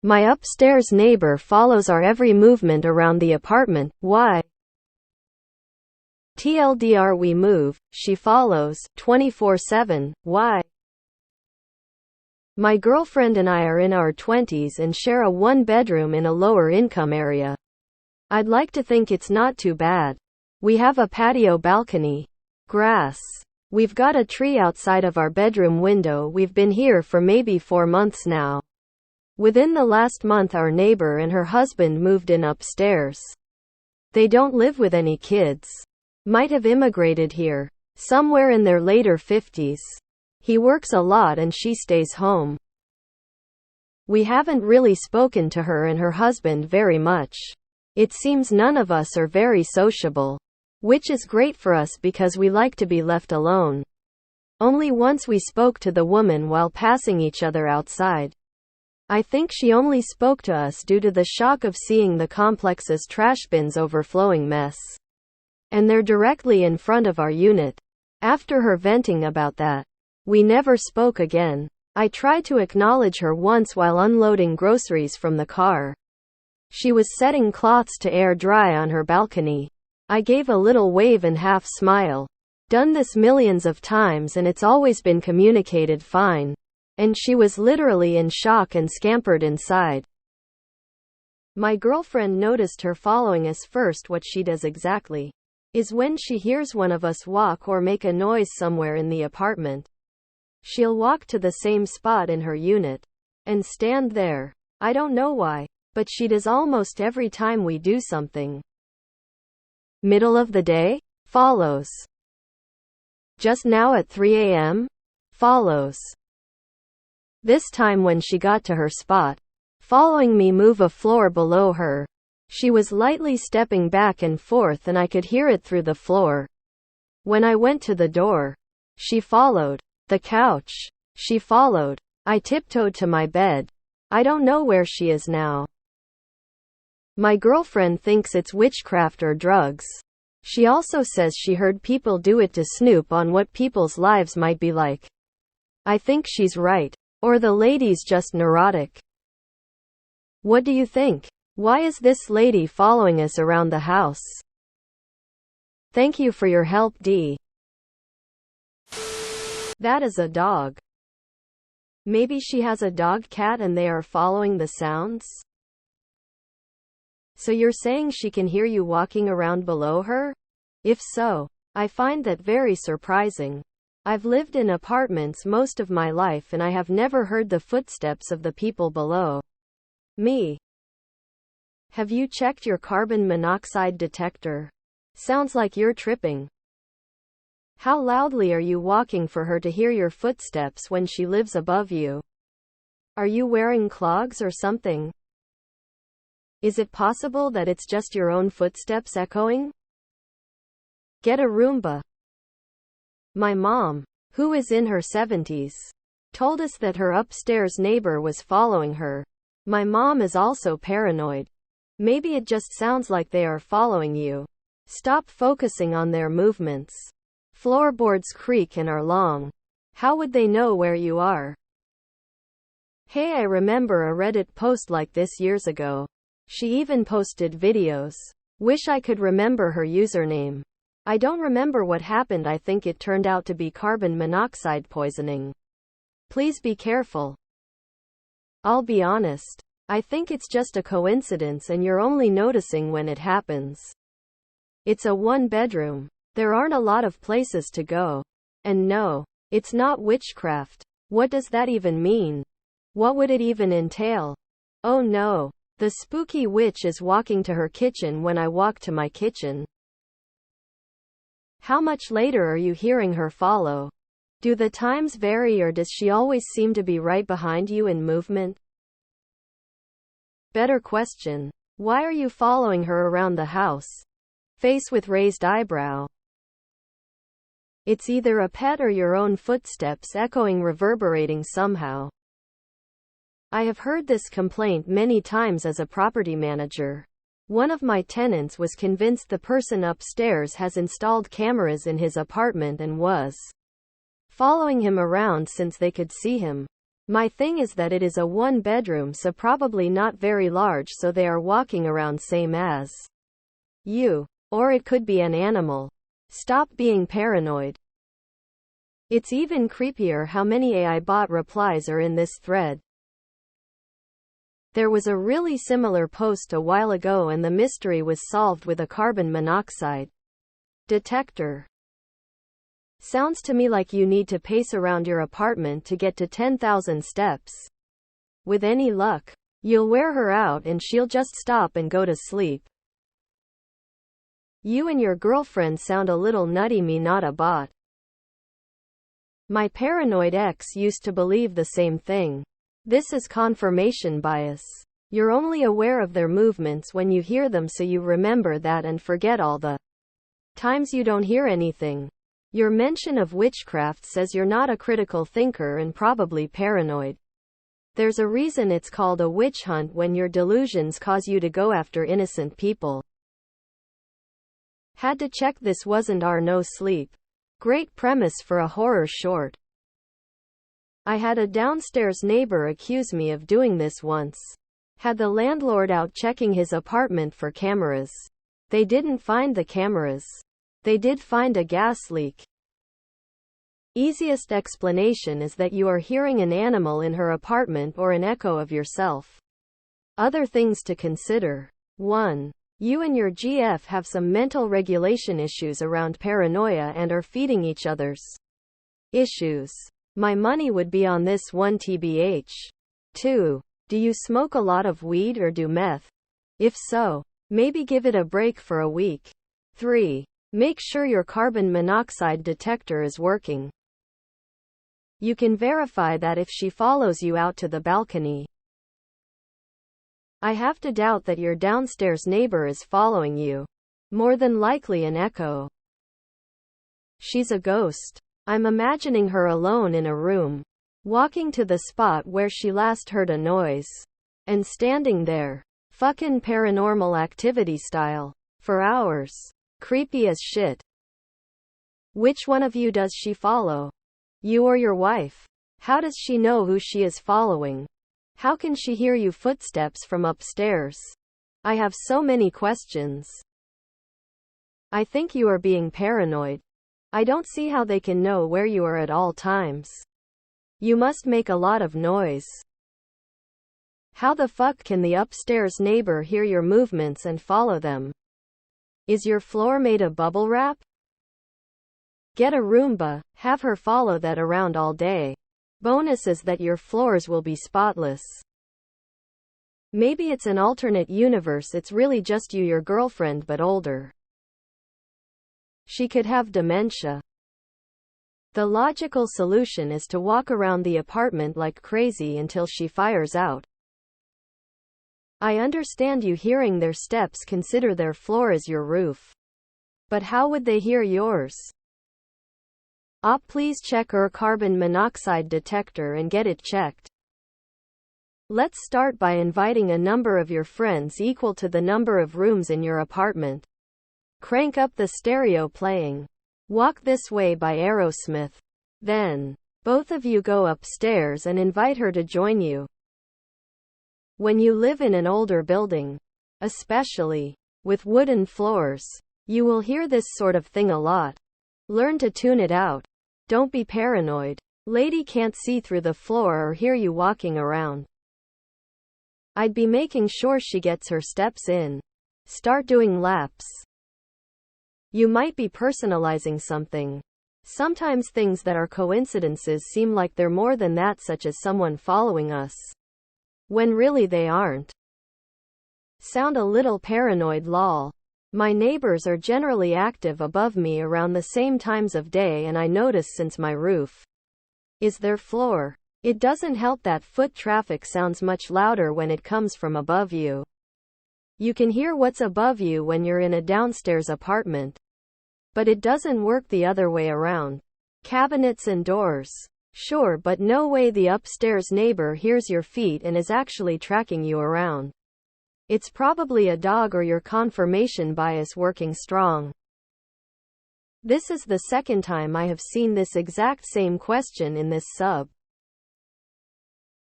My upstairs neighbor follows our every movement around the apartment. Why? TLDR, we move, she follows, 24/7. Why? My girlfriend and I are in our 20s and share a one-bedroom in a lower-income area. I'd like to think it's not too bad. We have a patio balcony. Grass. We've got a tree outside of our bedroom window. We've been here for maybe 4 months now. Within the last month, our neighbor and her husband moved in upstairs. They don't live with any kids. Might have immigrated here. Somewhere in their later 50s. He works a lot and she stays home. We haven't really spoken to her and her husband very much. It seems none of us are very sociable. Which is great for us because we like to be left alone. Only once we spoke to the woman while passing each other outside. I think she only spoke to us due to the shock of seeing the complex's trash bins overflowing mess. And they're directly in front of our unit. After her venting about that, we never spoke again. I tried to acknowledge her once while unloading groceries from the car. She was setting cloths to air dry on her balcony. I gave a little wave and half smile. Done this millions of times and it's always been communicated fine. And she was literally in shock and scampered inside. My girlfriend noticed her following us first. What she does exactly is when she hears one of us walk or make a noise somewhere in the apartment, she'll walk to the same spot in her unit and stand there. I don't know why, but she does almost every time we do something. Middle of the day? Follows. Just now at 3 a.m.? Follows. This time when she got to her spot, following me move a floor below her. She was lightly stepping back and forth and I could hear it through the floor. When I went to the door, she followed. The couch. She followed. I tiptoed to my bed. I don't know where she is now. My girlfriend thinks it's witchcraft or drugs. She also says she heard people do it to snoop on what people's lives might be like. I think she's right. Or the lady's just neurotic. What do you think? Why is this lady following us around the house? Thank you for your help, D. That is a dog. Maybe she has a dog cat and they are following the sounds? So you're saying she can hear you walking around below her? If so, I find that very surprising. I've lived in apartments most of my life and I have never heard the footsteps of the people below me. Have you checked your carbon monoxide detector? Sounds like you're tripping. How loudly are you walking for her to hear your footsteps when she lives above you? Are you wearing clogs or something? Is it possible that it's just your own footsteps echoing? Get a Roomba. My mom, who is in her 70s, told us that her upstairs neighbor was following her. My mom is also paranoid. Maybe it just sounds like they are following you. Stop focusing on their movements. Floorboards creak and are long. How would they know where you are? Hey, I remember a Reddit post like this years ago. She even posted videos. Wish I could remember her username. I don't remember what happened. I think it turned out to be carbon monoxide poisoning. Please be careful. I'll be honest. I think it's just a coincidence and you're only noticing when it happens. It's a one-bedroom. There aren't a lot of places to go. And no, it's not witchcraft. What does that even mean? What would it even entail? Oh no, the spooky witch is walking to her kitchen when I walk to my kitchen. How much later are you hearing her follow? Do the times vary or does she always seem to be right behind you in movement? Better question. Why are you following her around the house? Face with raised eyebrow. It's either a pet or your own footsteps echoing, reverberating somehow. I have heard this complaint many times as a property manager. One of my tenants was convinced the person upstairs has installed cameras in his apartment and was following him around since they could see him. My thing is that it is a one bedroom, so probably not very large, so they are walking around same as you. Or it could be an animal. Stop being paranoid. It's even creepier how many AI bot replies are in this thread. There was a really similar post a while ago and the mystery was solved with a carbon monoxide detector. Sounds to me like you need to pace around your apartment to get to 10,000 steps. With any luck, you'll wear her out and she'll just stop and go to sleep. You and your girlfriend sound a little nutty. Me not a bot. My paranoid ex used to believe the same thing. This is confirmation bias. You're only aware of their movements when you hear them, so you remember that and forget all the times you don't hear anything. Your mention of witchcraft says you're not a critical thinker and probably paranoid. There's a reason it's called a witch hunt when your delusions cause you to go after innocent people. Had to check this wasn't our no sleep. Great premise for a horror short. I had a downstairs neighbor accuse me of doing this once. Had the landlord out checking his apartment for cameras. They didn't find the cameras. They did find a gas leak. Easiest explanation is that you are hearing an animal in her apartment or an echo of yourself. Other things to consider. 1. You and your GF have some mental regulation issues around paranoia and are feeding each other's issues. My money would be on this one tbh. 2. Do you smoke a lot of weed or do meth? If so, maybe give it a break for a week. 3. Make sure your carbon monoxide detector is working. You can verify that if she follows you out to the balcony. I have to doubt that your downstairs neighbor is following you. More than likely an echo. She's a ghost. I'm imagining her alone in a room, walking to the spot where she last heard a noise, and standing there, fucking Paranormal Activity style, for hours. Creepy as shit. Which one of you does she follow? You or your wife? How does she know who she is following? How can she hear you footsteps from upstairs? I have so many questions. I think you are being paranoid. I don't see how they can know where you are at all times. You must make a lot of noise. How the fuck can the upstairs neighbor hear your movements and follow them? Is your floor made of bubble wrap? Get a Roomba, have her follow that around all day. Bonus is that your floors will be spotless. Maybe it's an alternate universe, it's really just you, your girlfriend, but older. She could have dementia. The logical solution is to walk around the apartment like crazy until she fires out. I understand you hearing their steps, consider their floor as your roof. But how would they hear yours? Please check your carbon monoxide detector and get it checked. Let's start by inviting a number of your friends equal to the number of rooms in your apartment. Crank up the stereo playing Walk This Way by Aerosmith. Then, both of you go upstairs and invite her to join you. When you live in an older building, especially with wooden floors, you will hear this sort of thing a lot. Learn to tune it out. Don't be paranoid. Lady can't see through the floor or hear you walking around. I'd be making sure she gets her steps in. Start doing laps. You might be personalizing something. Sometimes things that are coincidences seem like they're more than that, such as someone following us, when really they aren't. Sound a little paranoid, lol. My neighbors are generally active above me around the same times of day, and I notice since my roof is their floor, it doesn't help that foot traffic sounds much louder when it comes from above you. You can hear what's above you when you're in a downstairs apartment. But it doesn't work the other way around. Cabinets and doors. Sure, but no way the upstairs neighbor hears your feet and is actually tracking you around. It's probably a dog or your confirmation bias working strong. This is the second time I have seen this exact same question in this sub.